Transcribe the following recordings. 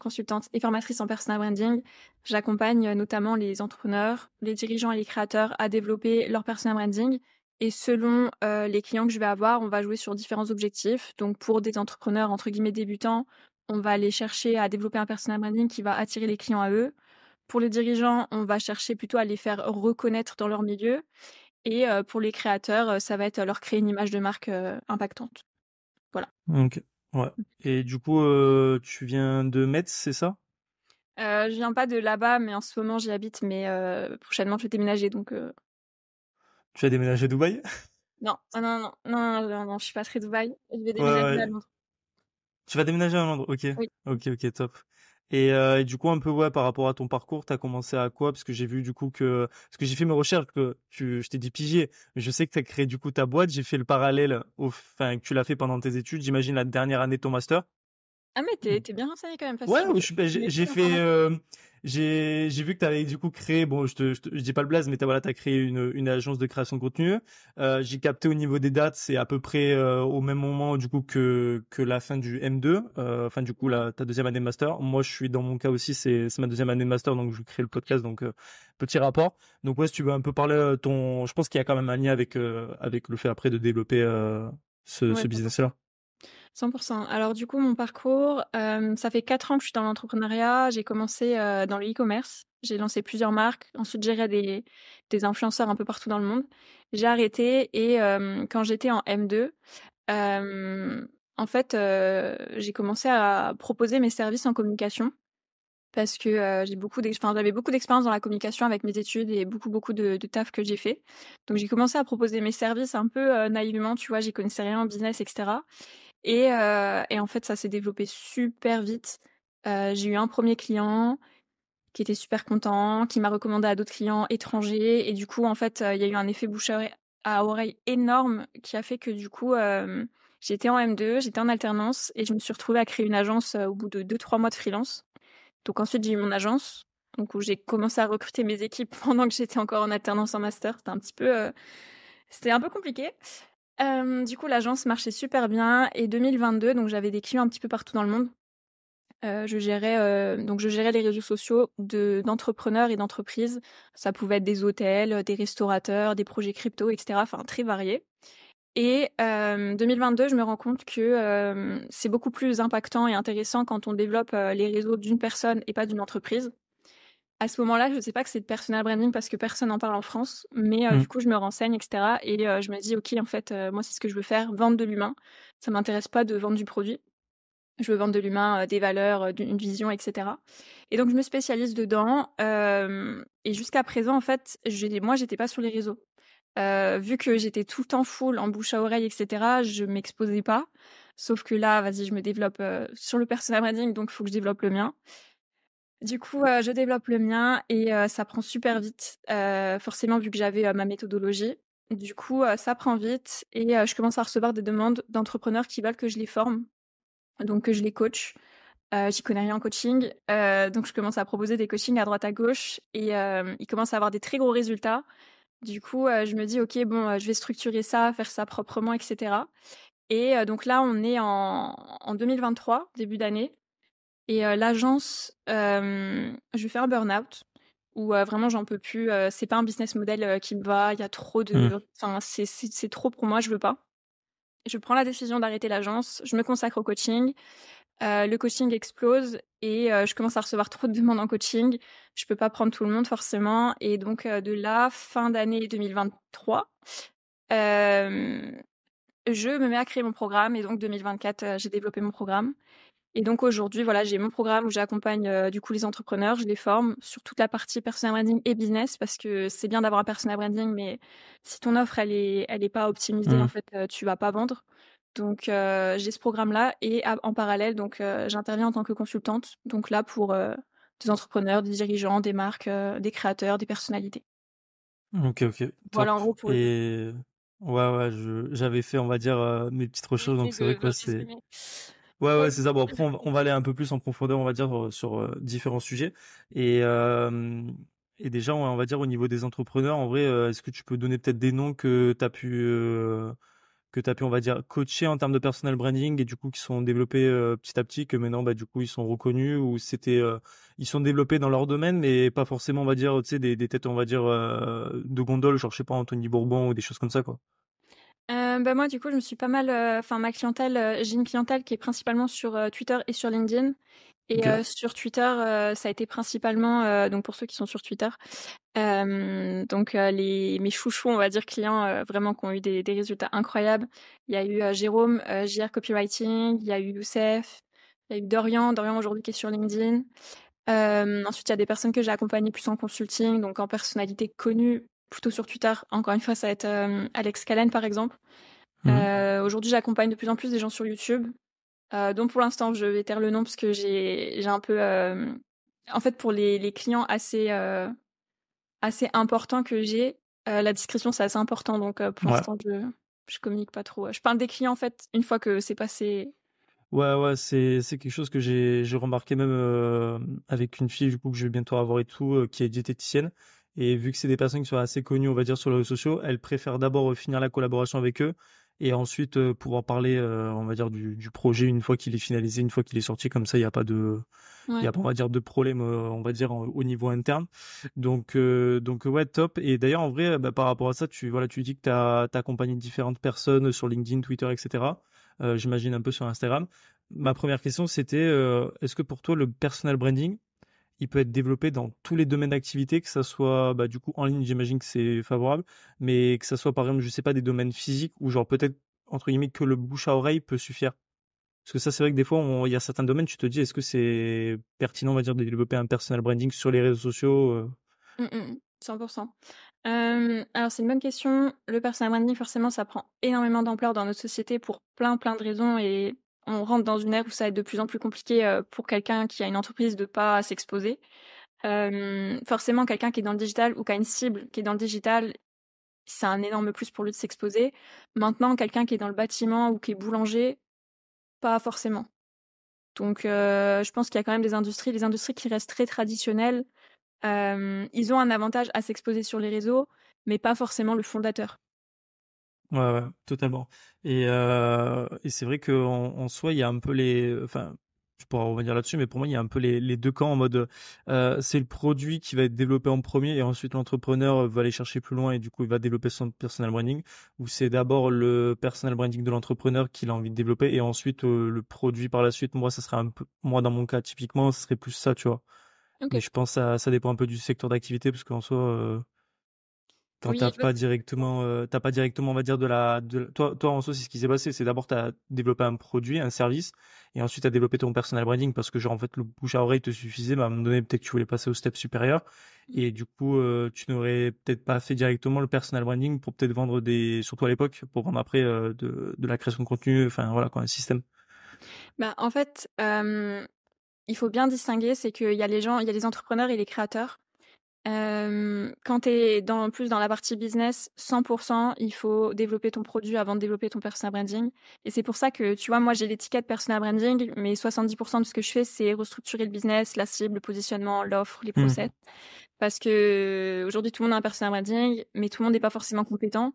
consultante et formatrice en personal branding. J'accompagne notamment les entrepreneurs, les dirigeants et les créateurs à développer leur personal branding. Et selon les clients que je vais avoir, on va jouer sur différents objectifs. Donc pour des entrepreneurs entre guillemets débutants, on va aller chercher à développer un personal branding qui va attirer les clients à eux. Pour les dirigeants, on va chercher plutôt à les faire reconnaître dans leur milieu. Et pour les créateurs, ça va être leur créer une image de marque impactante. Voilà. Ok, ouais. Et du coup, tu viens de Metz, c'est ça? Je viens pas de là-bas, mais en ce moment j'y habite, mais prochainement je vais déménager, donc Tu as déménagé à Dubaï? non. Ah non, non, non, non, non, non, je suis pas très Dubaï. Je vais Ouais, déménager à ouais. Londres. Tu vas déménager à Londres, ok. Oui. Ok, ok, top. Et du coup, un peu, ouais, par rapport à ton parcours, t'as commencé à quoi? Parce que j'ai vu, du coup, parce que j'ai fait mes recherches, je t'ai dit pigier, mais je sais que t'as créé, du coup, ta boîte. J'ai fait le parallèle enfin, que tu l'as fait pendant tes études, j'imagine, la dernière année de ton master. Ah mais t'es bien renseigné quand même, parce Ouais, que ouais, tu mets j'ai trop fait, d'informations. j'ai vu que tu avais du coup créé, bon, je dis pas le blaze, mais voilà, t'as créé une agence de création de contenu. J'ai capté au niveau des dates, c'est à peu près au même moment du coup que la fin du M2, enfin du coup ta deuxième année de master. Moi, je suis dans mon cas aussi, c'est ma deuxième année de master, donc je crée le podcast, donc petit rapport. Donc ouais, si tu veux un peu parler je pense qu'il y a quand même un lien avec le fait après de développer ce Ouais, business-là. 100%. Alors du coup, mon parcours, ça fait 4 ans que je suis dans l'entrepreneuriat. J'ai commencé dans le e-commerce. J'ai lancé plusieurs marques. Ensuite, j'ai géré des influenceurs un peu partout dans le monde. J'ai arrêté et quand j'étais en M2, en fait, j'ai commencé à proposer mes services en communication parce que j'avais beaucoup d'expérience dans la communication avec mes études et beaucoup de taf que j'ai fait. Donc j'ai commencé à proposer mes services un peu naïvement, tu vois, j'y connaissais rien en business, etc. Et en fait, ça s'est développé super vite. J'ai eu un premier client qui était super content, qui m'a recommandé à d'autres clients étrangers. Et du coup, en fait, il y a eu un effet bouche à oreille énorme qui a fait que du coup, j'étais en M2, j'étais en alternance et je me suis retrouvée à créer une agence au bout de 2-3 mois de freelance. Donc ensuite, j'ai eu mon agence, donc où j'ai commencé à recruter mes équipes pendant que j'étais encore en alternance en master. C'était un peu compliqué. Du coup, l'agence marchait super bien et 2022, donc j'avais des clients un petit peu partout dans le monde. Je gérais les réseaux sociaux d'entrepreneurs et d'entreprises. Ça pouvait être des hôtels, des restaurateurs, des projets crypto, etc. Enfin, très variés. Et 2022, je me rends compte que c'est beaucoup plus impactant et intéressant quand on développe les réseaux d'une personne et pas d'une entreprise. À ce moment-là, je ne sais pas que c'est de personal branding parce que personne n'en parle en France, mais Hmm. du coup, je me renseigne, etc. Et je me dis, ok, en fait, moi, c'est ce que je veux faire, vendre de l'humain. Ça m'intéresse pas de vendre du produit. Je veux vendre de l'humain, des valeurs, une vision, etc. Et donc, je me spécialise dedans. Et jusqu'à présent, en fait, moi, j'étais pas sur les réseaux. Vu que j'étais tout le temps full en bouche à oreille, etc., je m'exposais pas. Sauf que là, vas-y, je me développe sur le personal branding, donc il faut que je développe le mien. Du coup, je développe le mien et ça prend super vite, forcément vu que j'avais, ma méthodologie. Du coup, ça prend vite et je commence à recevoir des demandes d'entrepreneurs qui veulent que je les forme, donc que je les coach. J'y connais rien en coaching, donc je commence à proposer des coachings à droite à gauche et ils commencent à avoir des très gros résultats. Du coup, je me dis: «OK, bon, je vais structurer ça, faire ça proprement et cetera». Et donc là, on est en 2023, début d'année. Et l'agence, je fais un burn-out où vraiment j'en peux plus, c'est pas un business model, qui me va, il y a trop Hmm. de enfin c'est trop pour moi, je veux pas. Je prends la décision d'arrêter l'agence, je me consacre au coaching, le coaching explose et je commence à recevoir trop de demandes en coaching. Je peux pas prendre tout le monde forcément et donc de là, fin d'année 2023, hem, je me mets à créer mon programme et donc 2024, j'ai développé mon programme. Et donc aujourd'hui, voilà, j'ai mon programme où j'accompagne du coup les entrepreneurs, je les forme sur toute la partie personal branding et business parce que c'est bien d'avoir un personal branding, mais si ton offre elle est pas optimisée, en Hmm. fait, tu vas pas vendre. Donc j'ai ce programme-là et en parallèle, donc j'interviens en tant que consultante, donc là pour des entrepreneurs, des dirigeants, des marques, des créateurs, des personnalités. Ok, ok, Voilà top. en gros pour résumer. Et ouais, ouais, j'avais fait, on va dire, mes petites recherches, J'essaie donc c'est vrai de que ouais, c'est, résumer. ouais, Ouais. ouais, c'est ça. Bon, après, on va aller un peu plus en profondeur, on va dire, sur différents sujets. Et, euh, et déjà, on va dire, au niveau des entrepreneurs, en vrai, est-ce que tu peux donner peut-être des noms que tu as pu que tu as pu, on va dire, coacher en termes de personal branding et du coup qui sont développés petit à petit, que maintenant, bah, du coup, ils sont reconnus ou ils sont développés dans leur domaine, mais pas forcément, on va dire, tu sais, des têtes, on va dire, de gondole, genre, je sais pas, Anthony Bourbon ou des choses comme ça, quoi. Bah, moi, du coup, je me suis pas mal, enfin ma clientèle, j'ai une clientèle qui est principalement sur, Twitter et sur LinkedIn et Ok. sur Twitter, ça a été principalement, donc pour ceux qui sont sur Twitter, donc les mes chouchous, on va dire clients, vraiment qui ont eu des résultats incroyables. Il y a eu, Jérôme, JR Copywriting, il y a eu Youssef, il y a eu Dorian aujourd'hui qui est sur LinkedIn. Ensuite, il y a des personnes que j'ai accompagnées plus en consulting, donc en personnalité connue, plutôt sur Twitter. Encore une fois, ça va être, Alex Callen, par exemple. Mhm. Aujourd'hui, j'accompagne de plus en plus des gens sur YouTube, dont pour l'instant, je vais taire le nom parce que j'ai un peu, en fait, pour les clients assez importants que j'ai, la discrétion, c'est assez important. Donc, pour Ouais. l'instant, je communique pas trop. Je parle des clients, en fait, une fois que c'est passé. Ouais, ouais, c'est quelque chose que j'ai remarqué même avec une fille du coup que je vais bientôt avoir et tout, qui est diététicienne. Et vu que c'est des personnes qui sont assez connues, on va dire, sur les réseaux sociaux, elle préfère d'abord finir la collaboration avec eux et ensuite pouvoir parler, on va dire, du projet une fois qu'il est finalisé, une fois qu'il est sorti. Comme ça, il n'y a pas il y Ouais. a pas, on va dire, de problème, on va dire, au niveau interne. Donc ouais, top. Et d'ailleurs, en vrai, bah, par rapport à ça, voilà, tu dis que tu as accompagné différentes personnes sur LinkedIn, Twitter, etc. J'imagine un peu sur Instagram. Ma première question, c'était est-ce que pour toi, le personal branding, il peut être développé dans tous les domaines d'activité, que ça soit bah, du coup en ligne, j'imagine que c'est favorable, mais que ça soit par exemple, je sais pas, des domaines physiques où genre peut-être entre guillemets que le bouche à oreille peut suffire. Parce que ça, c'est vrai que des fois, il y a certains domaines, tu te dis, est-ce que c'est pertinent, on va dire, de développer un personal branding sur les réseaux sociaux 100%. Alors c'est une bonne question. Le personal branding, forcément, ça prend énormément d'ampleur dans notre société pour plein, plein de raisons et on rentre dans une ère où ça va être de plus en plus compliqué, pour quelqu'un qui a une entreprise de pas s'exposer. Forcément, quelqu'un qui est dans le digital ou qui a une cible qui est dans le digital, c'est un énorme plus pour lui de s'exposer. Maintenant, quelqu'un qui est dans le bâtiment ou qui est boulanger, pas forcément. Donc je pense qu'il y a quand même des industries qui restent très traditionnelles. Ils ont un avantage à s'exposer sur les réseaux, mais pas forcément le fondateur. Ouais, ouais, totalement. Et c'est vrai qu'en soi, il y a un peu enfin, je pourrais revenir là-dessus, mais pour moi, il y a un peu les deux camps en mode, c'est le produit qui va être développé en premier et ensuite l'entrepreneur va aller chercher plus loin et du coup, il va développer son personal branding. Ou c'est d'abord le personal branding de l'entrepreneur qu'il a envie de développer et ensuite le produit par la suite. Moi, ça serait un peu, moi, dans mon cas, typiquement, ce serait plus ça, tu vois. Ok. Mais je pense que ça dépend un peu du secteur d'activité parce qu'en soi, quand Oui, bah, t'as pas directement, on va dire, toi, en soi, c'est ce qui s'est passé. C'est d'abord, t'as développé un produit, un service, et ensuite, t'as développé ton personal branding parce que, genre, en fait, le bouche à oreille te suffisait, mais à un moment donné, peut-être que tu voulais passer au step supérieur. Et du coup, tu n'aurais peut-être pas fait directement le personal branding pour peut-être vendre surtout à l'époque, pour vendre après, de la création de contenu, enfin, voilà, quoi, un système. bah, en fait, il faut bien distinguer, c'est qu'il y a les gens, il y a les entrepreneurs et les créateurs. Quand tu es plus dans la partie business, 100%, il faut développer ton produit avant de développer ton personal branding. Et c'est pour ça que, tu vois, moi, j'ai l'étiquette personal branding, mais 70% de ce que je fais, c'est restructurer le business, la cible, le positionnement, l'offre, les Hmm. process. Parce que aujourd'hui, tout le monde a un personal branding, mais tout le monde n'est pas forcément compétent.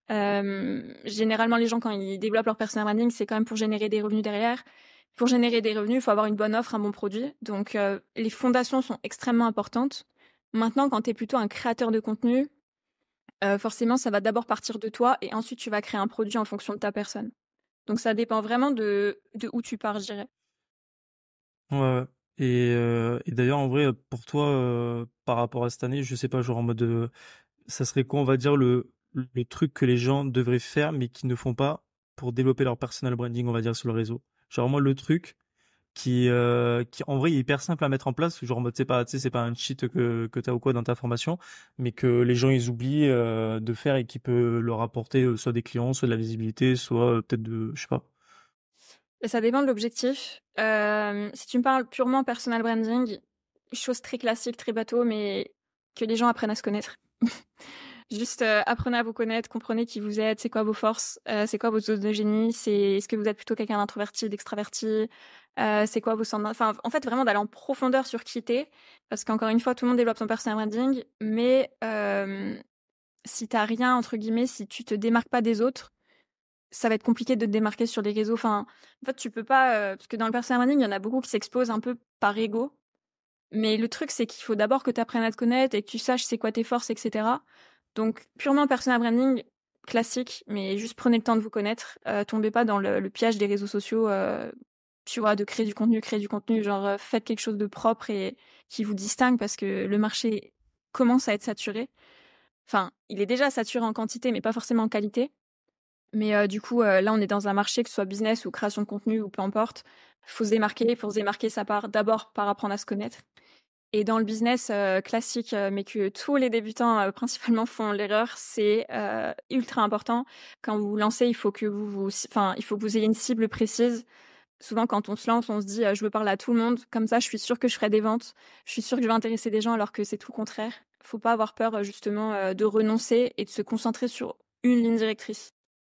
Généralement, les gens, quand ils développent leur personal branding, c'est quand même pour générer des revenus derrière. Pour générer des revenus, il faut avoir une bonne offre, un bon produit. Donc, les fondations sont extrêmement importantes. Maintenant, quand tu es plutôt un créateur de contenu, forcément, ça va d'abord partir de toi et ensuite tu vas créer un produit en fonction de ta personne. Donc, ça dépend vraiment de où tu pars, je dirais. Ouais, ouais. Et d'ailleurs, en vrai, pour toi, par rapport à cette année, je sais pas, genre en mode, ça serait quoi, on va dire, le truc que les gens devraient faire, mais qu'ils ne font pas pour développer leur personal branding, on va dire, sur le réseau. Genre, moi, le truc qui en vrai, est hyper simple à mettre en place, genre, en mode, tu sais, c'est pas un cheat que t'as ou quoi dans ta formation, mais que les gens, ils oublient, de faire et qui peut leur apporter, soit des clients, soit de la visibilité, soit peut-être je sais pas. Et ça dépend de l'objectif. Si tu me parles purement personal branding, chose très classique, très bateau, mais que les gens apprennent à se connaître. Juste, apprenez à vous connaître, comprenez qui vous êtes, c'est quoi vos forces, c'est quoi vos zones de génie, est-ce que vous êtes plutôt quelqu'un d'introverti, d'extraverti, c'est quoi vos centres enfin, en fait, vraiment d'aller en profondeur sur qui tu parce qu'encore une fois, tout le monde développe son personal branding, mais si tu rien entre guillemets, si tu te démarques pas des autres, ça va être compliqué de te démarquer sur les réseaux. Enfin, en fait, tu peux pas, parce que dans le personal branding, il y en a beaucoup qui s'exposent un peu par ego. Mais le truc, c'est qu'il faut d'abord que tu apprennes à te connaître et que tu saches c'est quoi tes forces, et cetera. Donc purement personal branding classique, mais juste prenez le temps de vous connaître. Tombez pas dans le piège des réseaux sociaux, tu vois, de créer du contenu, genre, faites quelque chose de propre et qui vous distingue parce que le marché commence à être saturé. Enfin, il est déjà saturé en quantité, mais pas forcément en qualité. Mais du coup, là, on est dans un marché, que ce soit business ou création de contenu ou peu importe, faut se démarquer. Pour se démarquer, ça part d'abord par apprendre à se connaître. Et dans le business, classique, mais que tous les débutants, principalement font l'erreur, c'est, ultra important. Quand vous vous lancez, il faut que vous ayez une cible précise. Souvent, quand on se lance, on se dit: «Je veux parler à tout le monde, comme ça je suis sûre que je ferai des ventes. Je suis sûre que je vais intéresser des gens», alors que c'est tout le contraire. Faut pas avoir peur, justement, de renoncer et de se concentrer sur une ligne directrice.